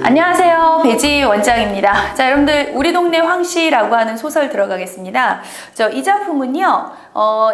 안녕하세요. 배지 원장입니다. 자, 여러분들 우리 동네 황씨라고 하는 소설 들어가겠습니다. 이 작품은요,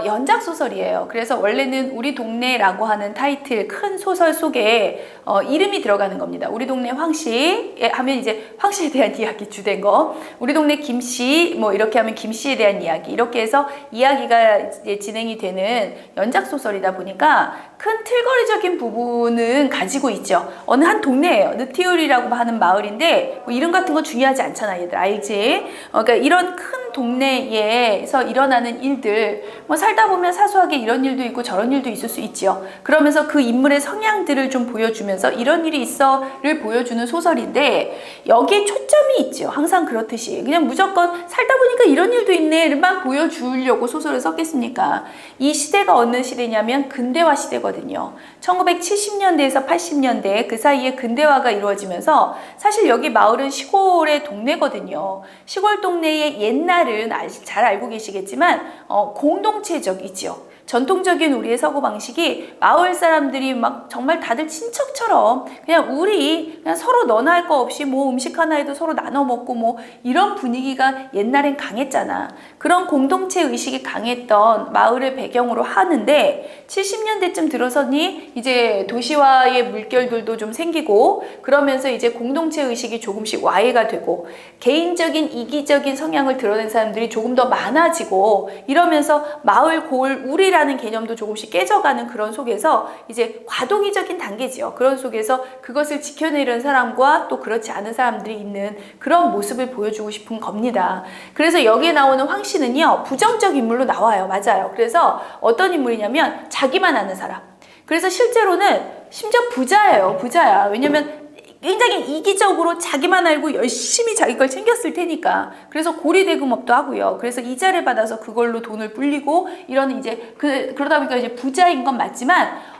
연작 소설이에요. 그래서 원래는 우리 동네라고 하는 타이틀 큰 소설 속에 이름이 들어가는 겁니다. 우리 동네 황씨 하면 이제 황씨에 대한 이야기 주된 거, 우리 동네 김씨 뭐 이렇게 하면 김씨에 대한 이야기, 이렇게 해서 이야기가 이제 진행이 되는 연작 소설이다 보니까 큰 틀거리적인 부분은 가지고 있죠. 어느 한 동네예요. 느티울이라고 하는 마을인데 뭐 이름 같은 거 중요하지 않잖아, 얘들 알지? 그러니까 이런 큰 동네에서 일어나는 일들, 뭐 살다 보면 사소하게 이런 일도 있고 저런 일도 있을 수 있죠. 그러면서 그 인물의 성향들을 좀 보여주면서 이런 일이 있어를 보여주는 소설인데, 여기에 초점이 있죠. 항상 그렇듯이 그냥 무조건 살다 보니까 이런 일도 있네만 보여주려고 소설을 썼겠습니까? 이 시대가 어느 시대냐면 근대화 시대거든요. 1970년대에서 80년대 그 사이에 근대화가 이루어지면서, 사실 여기 마을은 시골의 동네거든요. 시골 동네의 옛날은 잘 알고 계시겠지만 공동체적이지요. 전통적인 우리의 사고방식이 마을 사람들이 막 정말 다들 친척처럼 그냥 그냥 서로 너나 할 거 없이 뭐 음식 하나 해도 서로 나눠 먹고 뭐 이런 분위기가 옛날엔 강했잖아. 그런 공동체 의식이 강했던 마을을 배경으로 하는데, 70년대쯤 들어서니 이제 도시화의 물결들도 좀 생기고 그러면서 이제 공동체 의식이 조금씩 와해가 되고 개인적인 이기적인 성향을 드러낸 사람들이 조금 더 많아지고 이러면서 마을 고을 우리라는 개념도 조금씩 깨져가는 그런 속에서 이제 과도기적인 단계지요. 그런 속에서 그것을 지켜내려는 사람과 또 그렇지 않은 사람들이 있는 그런 모습을 보여주고 싶은 겁니다. 그래서 여기에 나오는 황 씨는요, 부정적 인물로 나와요. 맞아요. 그래서 어떤 인물이냐면 자기만 아는 사람. 그래서 실제로는 심지어 부자예요. 부자야. 왜냐면 굉장히 이기적으로 자기만 알고 열심히 자기 걸 챙겼을 테니까. 그래서 고리대금업도 하고요. 그래서 이자를 받아서 그걸로 돈을 불리고 이런 이제 그러다 보니까 이제 부자인 건 맞지만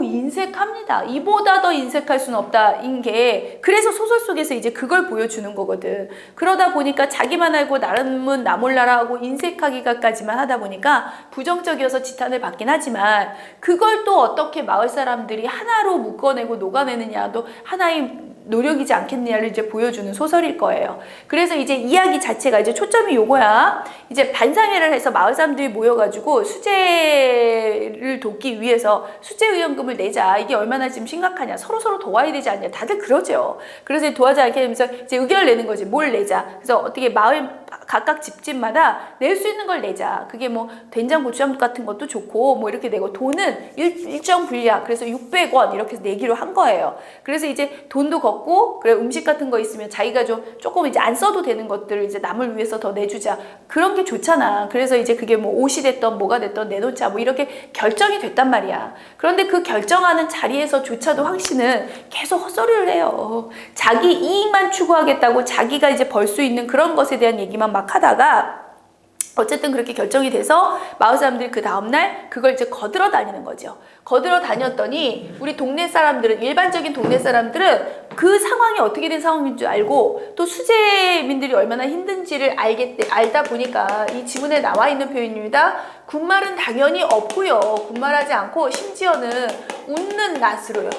인색합니다. 이보다 더 인색할 수는 없다인 게, 그래서 소설 속에서 이제 그걸 보여주는 거거든. 그러다 보니까 자기만 알고 나름은 나 몰라라 하고 인색하기까지만 하다 보니까 부정적이어서 지탄을 받긴 하지만, 그걸 또 어떻게 마을 사람들이 하나로 묶어내고 녹아내느냐도 하나의 노력이지 않겠느냐를 이제 보여주는 소설일 거예요. 그래서 이제 이야기 자체가 이제 초점이 요거야. 이제 반상회를 해서 마을 사람들이 모여가지고 수재를 돕기 위해서 수재의원금을 내자. 이게 얼마나 지금 심각하냐. 서로 도와야 되지 않냐. 다들 그러죠. 그래서 도와지 않게 되면서 이제 의견을 내는 거지. 뭘 내자. 그래서 어떻게 마을 각각 집집마다 낼 수 있는 걸 내자. 그게 뭐 된장 고추장 같은 것도 좋고 뭐 이렇게 내고, 돈은 일정 분량, 그래서 600원 이렇게 내기로 한 거예요. 그래서 이제 돈도 걷고, 그래 음식 같은 거 있으면 자기가 조금 이제 안 써도 되는 것들을 이제 남을 위해서 더 내주자. 그런 게 좋잖아. 그래서 이제 그게 뭐 옷이 됐던 뭐가 됐던 내놓자 뭐 이렇게 결정이 됐단 말이야. 그런데 그 결정하는 자리에서조차도 황 씨는 계속 헛소리를 해요. 자기 이익만 추구하겠다고 자기가 이제 벌 수 있는 그런 것에 대한 얘기만 막 하다가, 어쨌든 그렇게 결정이 돼서 마을 사람들이 그 다음날 그걸 이제 거들어 다니는 거죠. 거들어 다녔더니 우리 동네 사람들은, 일반적인 동네 사람들은 그 상황이 어떻게 된 상황인 줄 알고, 또 수재민들이 얼마나 힘든지를 알다 보니까 이 지문에 나와 있는 표현입니다. 군말은 당연히 없고요. 군말하지 않고 심지어는 웃는 낯으로요.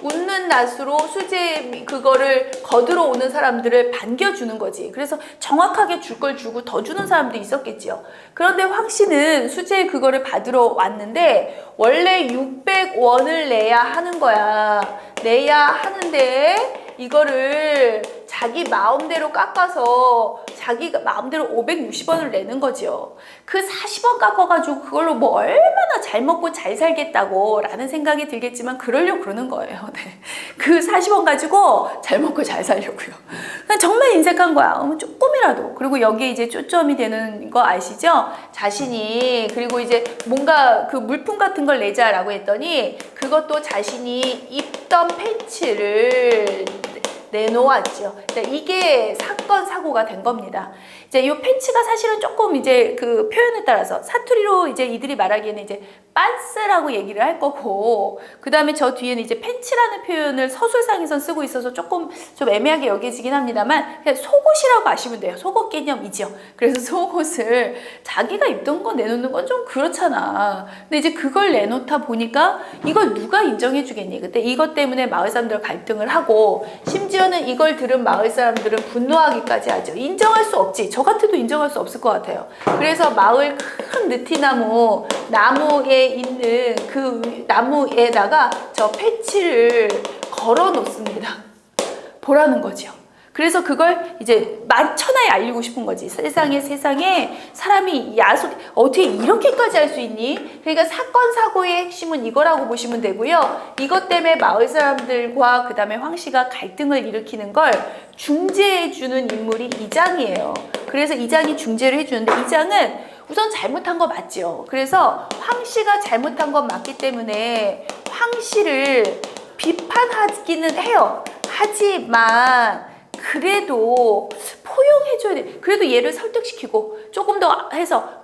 웃는 낯으로 수재 그거를 거들어 오는 사람들을 반겨주는 거지. 그래서 정확하게 줄 걸 주고 더 주는 사람도 있었겠지요. 그런데 황 씨는 수재 그거를 받으러 왔는데 원래 600원을 내야 하는 거야. 내야 하는데 이거를 자기 마음대로 깎아서 자기가 마음대로 560원을 내는 거죠. 그 40원 깎아가지고 그걸로 뭐 얼마나 잘 먹고 잘 살겠다고 라는 생각이 들겠지만 그러려고 그러는 거예요. 네. 그 40원 가지고 잘 먹고 잘 살려고요. 정말 인색한 거야. 조금이라도. 그리고 여기에 이제 초점이 되는 거 아시죠? 자신이, 그리고 이제 뭔가 그 물품 같은 걸 내자라고 했더니 그것도 자신이 입던 팬츠를 내놓았죠. 이게 사건 사고가 된 겁니다. 이제 이 팬츠가 사실은 조금 이제 그 표현에 따라서 사투리로 이제 이들이 말하기에는 이제 빤스라고 얘기를 할 거고, 그 다음에 저 뒤에는 이제 팬츠라는 표현을 서술상에선 쓰고 있어서 조금 좀 애매하게 여겨지긴 합니다만, 그냥 속옷이라고 아시면 돼요. 속옷 개념이죠. 그래서 속옷을 자기가 입던 거 내놓는 건 좀 그렇잖아. 근데 이제 그걸 내놓다 보니까 이걸 누가 인정해 주겠니? 그때 이것 때문에 마을 사람들 갈등을 하고, 심지어는 이걸 들은 마을 사람들은 분노하기까지 하죠. 인정할 수 없지. 저 같아도 인정할 수 없을 것 같아요. 그래서 마을 큰 나무에 있는 그 나무에다가 저 패치를 걸어 놓습니다. 보라는 거죠. 그래서 그걸 이제 만천하에 알리고 싶은 거지. 세상에 사람이 어떻게 이렇게까지 할 수 있니? 그러니까 사건 사고의 핵심은 이거라고 보시면 되고요. 이것 때문에 마을 사람들과 그 다음에 황씨가 갈등을 일으키는 걸 중재해주는 인물이 이장이에요. 그래서 이장이 중재를 해주는데, 이장은 우선 잘못한 거 맞죠. 그래서 황씨가 잘못한 건 맞기 때문에 황씨를 비판하기는 해요. 하지만 그래도 포용해줘야 돼. 그래도 얘를 설득시키고 조금 더 해서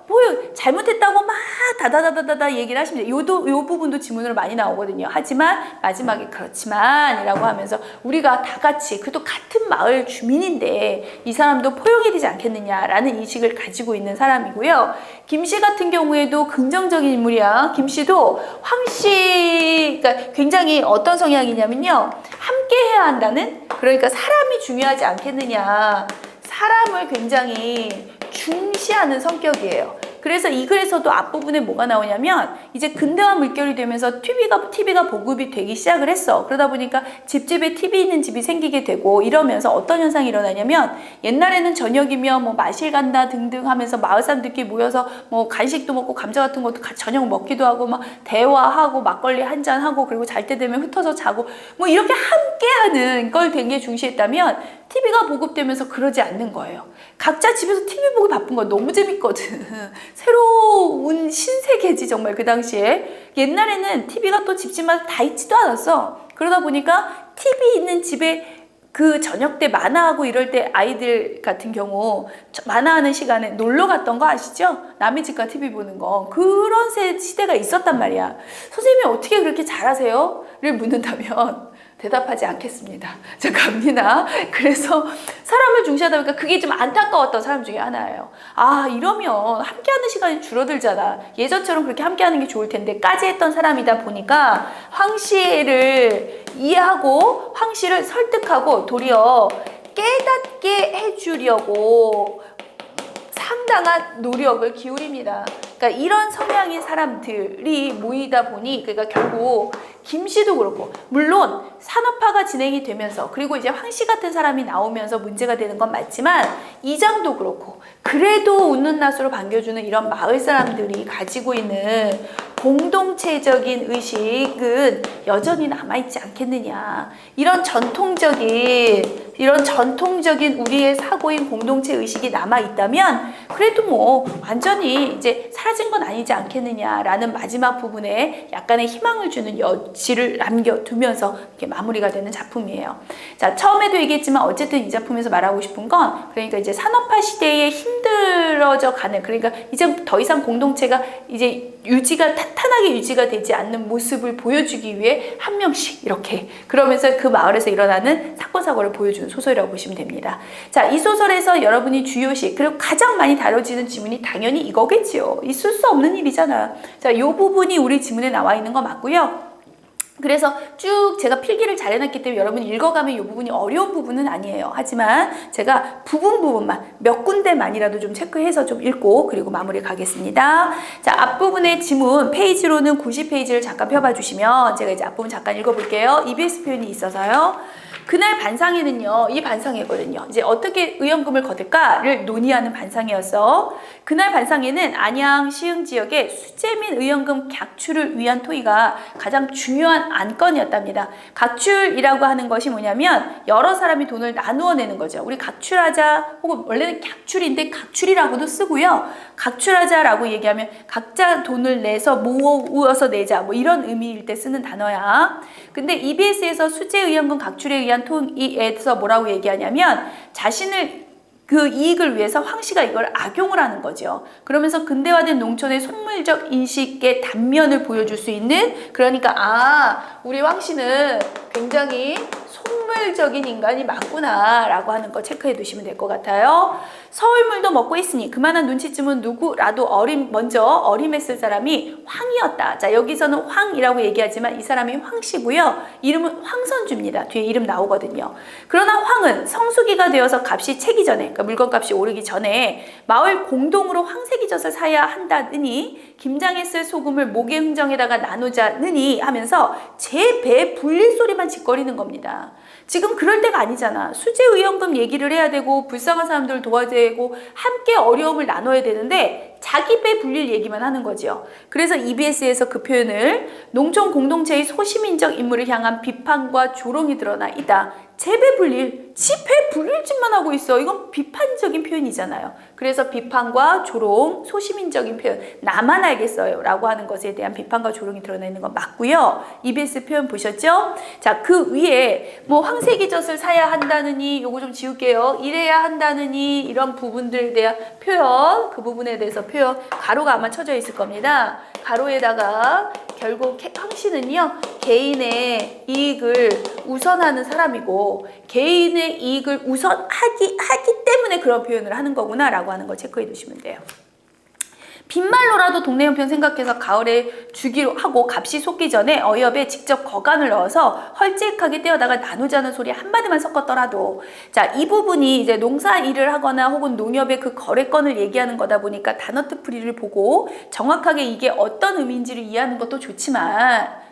잘못했다고 막 다다다다다 얘기를 하시면 돼요. 요 부분도 지문으로 많이 나오거든요. 하지만 마지막에 그렇지만 이라고 하면서 우리가 다 같이 그래도 같은 마을 주민인데 이 사람도 포용이 되지 않겠느냐라는 인식을 가지고 있는 사람이고요. 김씨 같은 경우에도 긍정적인 인물이야. 김씨도 황씨가 굉장히 어떤 성향이냐면요. 함께 해야 한다는, 그러니까 사람이 중요하지 않겠느냐. 사람을 굉장히 중시하는 성격이에요. 그래서 이 글에서도 앞부분에 뭐가 나오냐면, 이제 근대화 물결이 되면서 TV가 보급이 되기 시작을 했어. 그러다 보니까 집집에 TV 있는 집이 생기게 되고, 이러면서 어떤 현상이 일어나냐면, 옛날에는 저녁이면 뭐 마실 간다 등등 하면서 마을 사람들끼리 모여서 뭐 간식도 먹고 감자 같은 것도 저녁 먹기도 하고 막 대화하고 막걸리 한잔 하고, 그리고 잘 때 되면 흩어져 자고 뭐 이렇게 함께하는 걸 되게 중시했다면, TV가 보급되면서 그러지 않는 거예요. 각자 집에서 TV 보기 바쁜 거 너무 재밌거든. 새로운 신세계지 정말 그 당시에. 옛날에는 TV가 또 집집마다 다 있지도 않았어. 그러다 보니까 TV 있는 집에 그 저녁 때 만화하고 이럴 때 아이들 같은 경우 만화하는 시간에 놀러 갔던 거 아시죠? 남의 집가 TV 보는 거. 그런 시대가 있었단 말이야. 선생님이 어떻게 그렇게 잘하세요? 를 묻는다면 대답하지 않겠습니다. 자, 갑니다. 그래서 사람을 중시하다 보니까 그게 좀 안타까웠던 사람 중에 하나예요. 아, 이러면 함께하는 시간이 줄어들잖아. 예전처럼 그렇게 함께하는 게 좋을 텐데 까지 했던 사람이다 보니까 황씨를 이해하고 황씨를 설득하고 도리어 깨닫게 해주려고 상당한 노력을 기울입니다. 그러니까 이런 성향인 사람들이 모이다 보니, 그러니까 결국 김씨도 그렇고, 물론 산업화가 진행이 되면서, 그리고 이제 황씨 같은 사람이 나오면서 문제가 되는 건 맞지만, 이장도 그렇고, 그래도 웃는 낯으로 반겨주는 이런 마을 사람들이 가지고 있는 공동체적인 의식은 여전히 남아있지 않겠느냐. 이런 전통적인 우리의 사고인 공동체 의식이 남아있다면 그래도 뭐 완전히 이제 사라진 건 아니지 않겠느냐라는 마지막 부분에 약간의 희망을 주는 여지를 남겨두면서 이렇게 마무리가 되는 작품이에요. 자, 처음에도 얘기했지만 어쨌든 이 작품에서 말하고 싶은 건, 그러니까 이제 산업화 시대에 힘들어져 가는, 그러니까 이제 더 이상 공동체가 이제 탄탄하게 유지가 되지 않는 모습을 보여주기 위해 한 명씩 이렇게, 그러면서 그 마을에서 일어나는 사건 사고를 보여주는 소설이라고 보시면 됩니다. 자, 이 소설에서 여러분이 주요시, 그리고 가장 많이 다뤄지는 지문이 당연히 이거겠지요. 있을 수 없는 일이잖아. 자, 이 부분이 우리 지문에 나와 있는 거 맞고요. 그래서 쭉 제가 필기를 잘 해놨기 때문에 여러분이 읽어가면 이 부분이 어려운 부분은 아니에요. 하지만 제가 부분만 몇 군데만이라도 좀 체크해서 좀 읽고 그리고 마무리 가겠습니다. 자, 앞부분의 지문 페이지로는 90페이지를 잠깐 펴봐 주시면 제가 이제 앞부분 잠깐 읽어볼게요. EBS 표현이 있어서요. 그날 반상회는요, 이 반상회거든요. 이제 어떻게 의연금을 거둘까를 논의하는 반상회였어. 그날 반상회는 안양 시흥 지역의 수재 및 의연금 객출을 위한 토의가 가장 중요한 안건이었답니다. 각출이라고 하는 것이 뭐냐면 여러 사람이 돈을 나누어 내는 거죠. 우리 각출하자, 혹은 원래는 객출인데 각출이라고도 쓰고요. 각출하자라고 얘기하면 각자 돈을 내서 모어서 내자, 뭐 이런 의미일 때 쓰는 단어야. 근데 EBS에서 수재 의연금 각출에 의한 토의에서 뭐라고 얘기하냐면 자신을 그 이익을 위해서 황씨가 이걸 악용을 하는 거죠. 그러면서 근대화된 농촌의 속물적 인식의 단면을 보여줄 수 있는, 그러니까 우리 황씨는 굉장히 속물적인 인간이 맞구나 라고 하는 거 체크해 두시면 될 것 같아요. 서울물도 먹고 있으니 그만한 눈치쯤은 누구라도 먼저 어림했을 사람이 황이었다. 자, 여기서는 황이라고 얘기하지만 이 사람이 황씨고요. 이름은 황선주입니다. 뒤에 이름 나오거든요. 그러나 황은 성수기가 되어서 값이 채기 전에, 그러니까 물건값이 오르기 전에 마을 공동으로 황새기젖을 사야 한다느니 김장에 쓸 소금을 목의 흥정에다가 나누자느니 하면서 제 배 불릴 소리만 짓거리는 겁니다. 지금 그럴 때가 아니잖아. 수재의연금 얘기를 해야 되고 불쌍한 사람들을 도와야 되고 함께 어려움을 나눠야 되는데 자기 배 불릴 얘기만 하는 거죠. 그래서 EBS에서 그 표현을 농촌 공동체의 소시민적 임무를 향한 비판과 조롱이 드러나 있다. 제 배 불릴, 지 배 불릴 짓만 하고 있어. 이건 비판적인 표현이잖아요. 그래서 비판과 조롱, 소시민적인 표현, 나만 알겠어요 라고 하는 것에 대한 비판과 조롱이 드러나 있는 건 맞고요. EBS 표현 보셨죠? 자, 그 위에 뭐 황새기젖을 사야 한다느니, 요거 좀 지울게요. 이래야 한다느니, 이런 부분들에 대한 표현, 그 부분에 대해서 표현, 가로가 아마 쳐져 있을 겁니다. 가로에다가 결국 황씨는요, 개인의 이익을 우선하는 사람이고 개인의 이익을 우선하기 때문에 그런 표현을 하는 거구나 라고 하는 걸 체크해 두시면 돼요. 빈말로라도 동네 형편 생각해서 가을에 주기로 하고 값이 솟기 전에 어엽에 직접 거간을 넣어서 헐찍하게 떼어다가 나누자는 소리 한마디만 섞었더라도, 자, 이 부분이 이제 농사 일을 하거나 혹은 농협의 그 거래건을 얘기하는 거다 보니까 단어트풀이를 보고 정확하게 이게 어떤 의미인지를 이해하는 것도 좋지만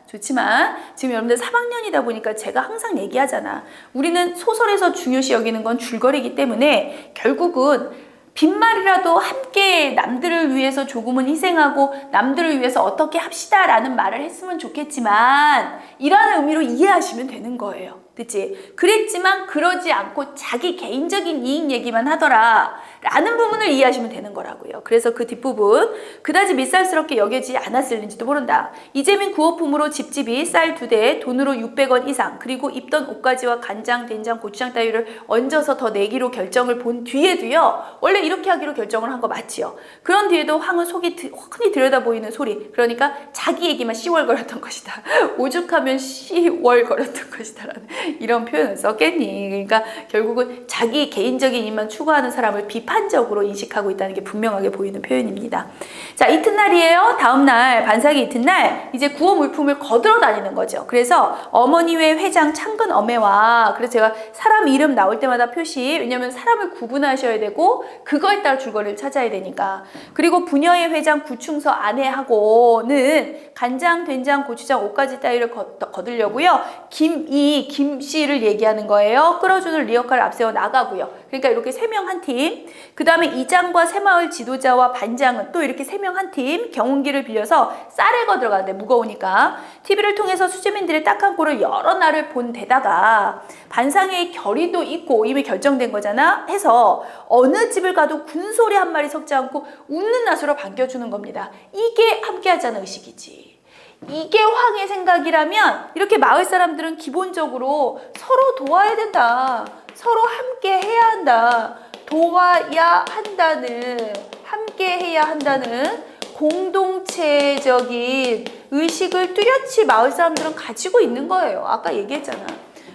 지금 여러분들 3학년이다 보니까 제가 항상 얘기하잖아. 우리는 소설에서 중요시 여기는 건 줄거리이기 때문에 결국은 빈말이라도 함께 남들을 위해서 조금은 희생하고 남들을 위해서 어떻게 합시다 라는 말을 했으면 좋겠지만 이라는 의미로 이해하시면 되는 거예요. 그치? 그랬지만 그러지 않고 자기 개인적인 이익 얘기만 하더라 라는 부분을 이해하시면 되는 거라고요. 그래서 그 뒷부분 그다지 밉살스럽게 여겨지지 않았을는지도 모른다. 이재민 구호품으로 집집이 쌀 2대 돈으로 600원 이상 그리고 입던 옷가지와 간장, 된장, 고추장 따위를 얹어서 더 내기로 결정을 본 뒤에도요. 원래 이렇게 하기로 결정을 한 거 맞지요. 그런 뒤에도 황은 속이 훤히 들여다보이는 소리, 그러니까 자기 얘기만 씨월거렸던 것이다. 오죽하면 씨월거렸던 것이다 라는 이런 표현을 썼겠니. 그러니까 결국은 자기 개인적인 이익만 추구하는 사람을 비판적으로 인식하고 있다는 게 분명하게 보이는 표현입니다. 자, 이튿날이에요. 다음날 반삭이 이튿날 이제 구호 물품을 거들어 다니는 거죠. 그래서 어머니 외 회장 창근 어매와, 그래서 제가 사람 이름 나올 때마다 표시, 왜냐면 사람을 구분하셔야 되고 그거에 따라 줄거리를 찾아야 되니까. 그리고 부녀의 회장 구충서 아내하고는 간장, 된장, 고추장, 옷가지 따위를 거들려고요. 김씨를 얘기하는 거예요. 끌어주는 리어카를 앞세워 나가고요. 그러니까 이렇게 3명 한 팀. 그 다음에 이장과 새마을 지도자와 반장은 또 이렇게 3명 한 팀. 경운기를 빌려서 쌀에 거들어가는데 무거우니까 TV를 통해서 수재민들의 딱한 꼴을 여러 날을 본 데다가 반상회의 결의도 있고 이미 결정된 거잖아 해서 어느 집을 가도 군소리 한 마리 섞지 않고 웃는 낯으로 반겨주는 겁니다. 이게 함께하자는 의식이지. 이게 황의 생각이라면 이렇게 마을 사람들은 기본적으로 서로 도와야 된다. 서로 함께 해야 한다. 도와야 한다는, 함께 해야 한다는 공동체적인 의식을 뚜렷이 마을 사람들은 가지고 있는 거예요. 아까 얘기했잖아.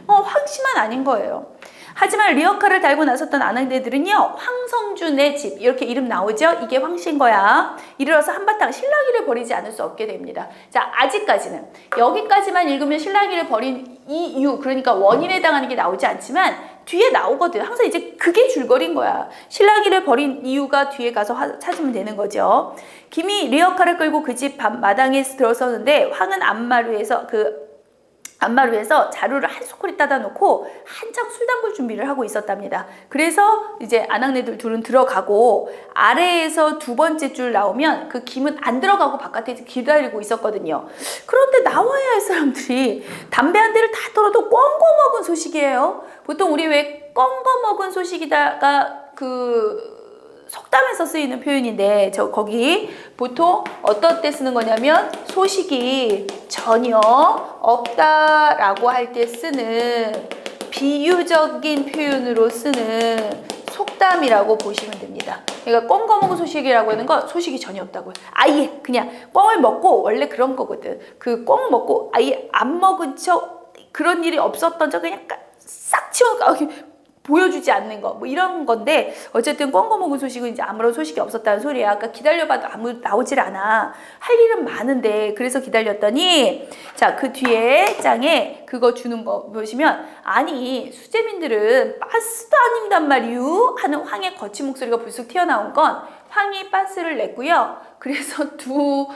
황씨만 아닌 거예요. 하지만 리어카를 달고 나섰던 아낙네들은요, 황성준의 집, 이렇게 이름 나오죠? 이게 황씨인 거야. 이르러서 한바탕 실랑이를 벌이지 않을 수 없게 됩니다. 자, 아직까지는 여기까지만 읽으면 실랑이를 벌인 이유, 그러니까 원인에 해당하는 게 나오지 않지만 뒤에 나오거든. 항상 이제 그게 줄거리인 거야. 실랑이를 벌인 이유가 뒤에 가서 찾으면 되는 거죠. 김이 리어카를 끌고 그 집 마당에 들어서는데 황은 안마루에서 자루를 한 소쿠리 따다 놓고 한창 술 담글 준비를 하고 있었답니다. 그래서 이제 아낙네들 둘은 들어가고 아래에서 2번째 줄 나오면 그 김은 안 들어가고 바깥에 기다리고 있었거든요. 그런데 나와야 할 사람들이 담배 한 대를 다 털어도 꽁꽁 먹은 소식이에요. 보통 우리 왜 꽁꽁 먹은 소식이다가 속담에서 쓰이는 표현인데 거기 보통 어떤 때 쓰는 거냐면 소식이 전혀 없다라고 할 때 쓰는 비유적인 표현으로 쓰는 속담이라고 보시면 됩니다. 그러니까 꿩 거먹은 소식이라고 하는 건 소식이 전혀 없다고요. 아예 그냥 꿩을 먹고 원래 그런 거거든. 그 꿩 먹고 아예 안 먹은 척 그런 일이 없었던 척 그냥 싹 치워 보여주지 않는 거 뭐 이런 건데 어쨌든 꿩 거먹은 소식은 이제 아무런 소식이 없었다는 소리야. 아까 기다려봐도 아무 나오질 않아. 할 일은 많은데 그래서 기다렸더니 자 그 뒤에 장에 그거 주는 거 보시면 아니 수재민들은 빤스도 아닌단 말이유 하는 황의 거친 목소리가 불쑥 튀어나온 건 황이 빤스를 냈고요. 그래서 두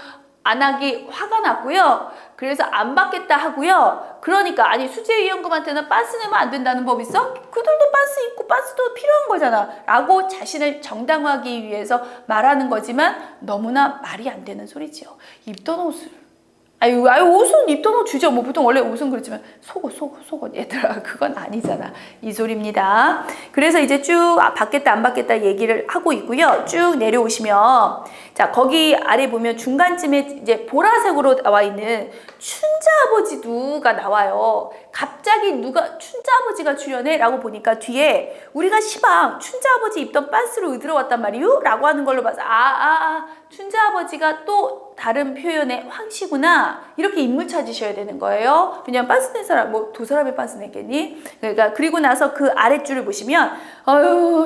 안하기 화가 났고요. 그래서 안 받겠다 하고요. 그러니까 아니 수재위원금한테는 빤스 내면 안 된다는 법 있어? 그들도 빤스 있고 빤스도 필요한 거잖아 라고 자신을 정당화하기 위해서 말하는 거지만 너무나 말이 안 되는 소리지요. 입던 옷을 아유 옷은 입던 옷 주죠. 뭐 보통 원래 옷은 그렇지만 속옷 얘들아 그건 아니잖아 이 소리입니다. 그래서 이제 쭉 받겠다 안 받겠다 얘기를 하고 있고요. 쭉 내려오시면 자 거기 아래 보면 중간쯤에 이제 보라색으로 나와 있는 춘자아버지도가 나와요. 갑자기 누가 춘자아버지가 출연해? 라고 보니까 뒤에 우리가 시방 춘자아버지 입던 빤스로 의들어왔단 말이유? 라고 하는 걸로 봐서 춘자아버지가 또 다른 표현의 황씨구나 이렇게 인물 찾으셔야 되는 거예요. 왜냐면 빤스 낸 사람 뭐 두 사람이 빤스 냈겠니? 그러니까 그리고 나서 그 아랫줄을 보시면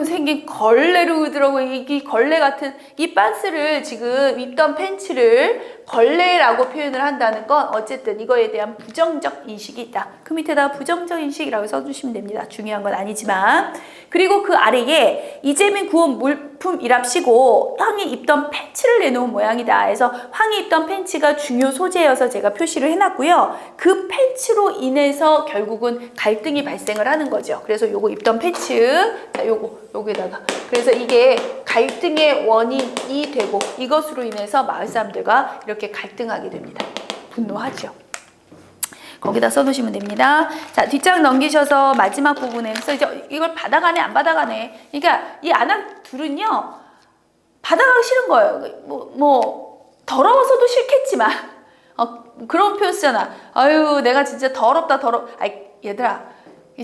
생긴 걸레로 의들어오고 이 걸레 같은 이 빤스를 지금 입던 팬츠를 걸레라고 표현을 한다는 건 어쨌든 이거에 대한 부정적 인식이 있다. 그 밑에다가 부정적 인식이라고 써주시면 됩니다. 중요한 건 아니지만. 그리고 그 아래에 이재민 구원 물품이랍시고 황이 입던 팬츠를 내놓은 모양이다. 그래서 황이 입던 팬츠가 중요 소재여서 제가 표시를 해놨고요. 그 팬츠로 인해서 결국은 갈등이 발생을 하는 거죠. 그래서 요거 입던 팬츠, 자 요거에다가 그래서 이게 갈등의 원인이 되고 이것으로 인해서 마을 사람들과 이렇게 갈등하게 됩니다. 분노하죠. 거기다 써놓으시면 됩니다. 자, 뒷장 넘기셔서 마지막 부분에서 이제 이걸 받아가네, 안 받아가네. 그러니까 이 안악 둘은요, 받아가기 싫은 거예요. 더러워서도 싫겠지만, 그런 표현 쓰잖아. 아유, 내가 진짜 더럽다. 아이, 얘들아.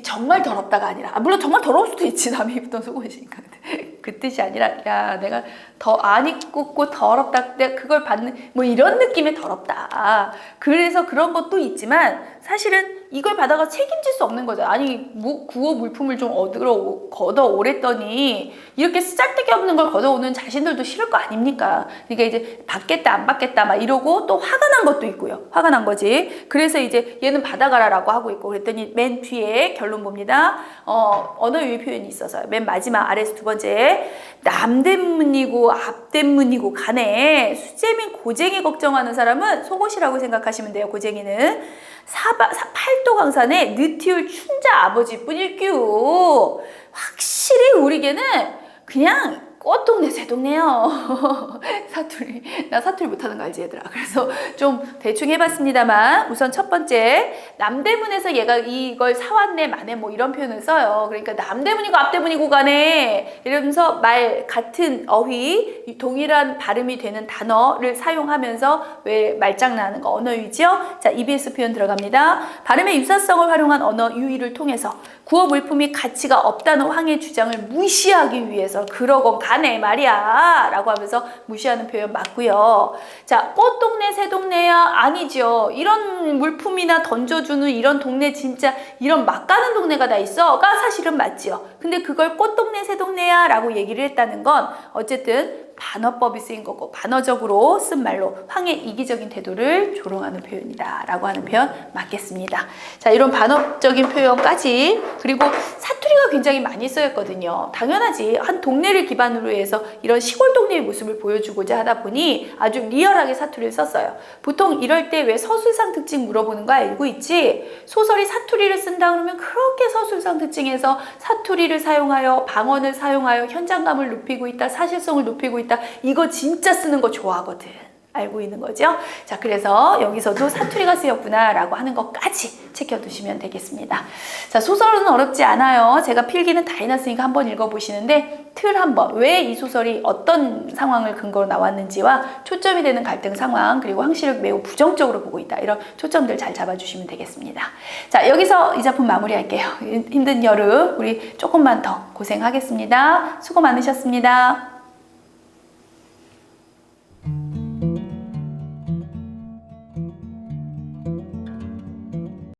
정말 더럽다가 아니라 물론 정말 더러울 수도 있지 남이 입던 속옷이니까 그 뜻이 아니라 야 내가 더 안 입고 더럽다 내가 그걸 받는 뭐 이런 느낌의 더럽다. 그래서 그런 것도 있지만 사실은 이걸 받아가 책임질 수 없는 거죠. 아니 구호 물품을 좀 걷어오랬더니 이렇게 쓰잘데기 없는 걸 걷어오는 자신들도 싫을 거 아닙니까? 그러니까 이제 받겠다 안 받겠다 막 이러고 또 화가 난 것도 있고요. 화가 난 거지. 그래서 이제 얘는 받아가라라고 하고 있고 그랬더니 맨 뒤에 결론 봅니다. 언어 유희 표현이 있어서요. 맨 마지막 아래에서 두 번째 남대문이고 앞대문이고 간에 수재민 고쟁이 걱정하는 사람은 속옷이라고 생각하시면 돼요. 고쟁이는 팔도 강산의 느티울 춘자 아버지뿐일규. 확실히 우리 개는 그냥 꽃동네 새동네요. 나 사투리 못하는 거 알지 얘들아. 그래서 좀 대충 해봤습니다만 우선 첫 번째 남대문에서 얘가 이걸 사왔네 마네 뭐 이런 표현을 써요. 그러니까 남대문이고 앞대문이고 가네 이러면서 말 같은 어휘 동일한 발음이 되는 단어를 사용하면서 왜 말장난하는 거 언어 유희죠. 자 EBS 표현 들어갑니다. 발음의 유사성을 활용한 언어 유희를 통해서 구어 물품이 가치가 없다는 황의 주장을 무시하기 위해서 그러건 가네 말이야 라고 하면서 무시하는 표현 맞고요. 자, 꽃동네 새동네야 아니죠. 이런 물품이나 던져주는 이런 동네 진짜 이런 막 가는 동네가 다 있어가 사실은 맞지요. 근데 그걸 꽃동네 새동네야 라고 얘기를 했다는 건 어쨌든 반어법이 쓰인 거고 반어적으로 쓴 말로 황의 이기적인 태도를 조롱하는 표현이다 라고 하는 표현 맞겠습니다. 자, 이런 반어적인 표현까지 그리고 사투리가 굉장히 많이 쓰였거든요. 당연하지. 한 동네를 기반으로 해서 이런 시골 동네의 모습을 보여주고자 하다 보니 아주 리얼하게 사투리를 썼어요. 보통 이럴 때 왜 서술상 특징 물어보는 거 알고 있지? 소설이 사투리를 쓴다 그러면 그렇게 서술상 특징에서 사투리를 사용하여 방언을 사용하여 현장감을 높이고 있다, 사실성을 높이고 있다. 이거 진짜 쓰는 거 좋아하거든. 알고 있는 거죠. 자, 그래서 여기서도 사투리가 쓰였구나라고 하는 것까지 챙겨두시면 되겠습니다. 자, 소설은 어렵지 않아요. 제가 필기는 다 해놨으니까 한번 읽어보시는데 틀 한번, 왜 이 소설이 어떤 상황을 근거로 나왔는지와 초점이 되는 갈등 상황, 그리고 황씨를 매우 부정적으로 보고 있다, 이런 초점들 잘 잡아주시면 되겠습니다. 자, 여기서 이 작품 마무리할게요. 힘든 여름 우리 조금만 더 고생하겠습니다. 수고 많으셨습니다.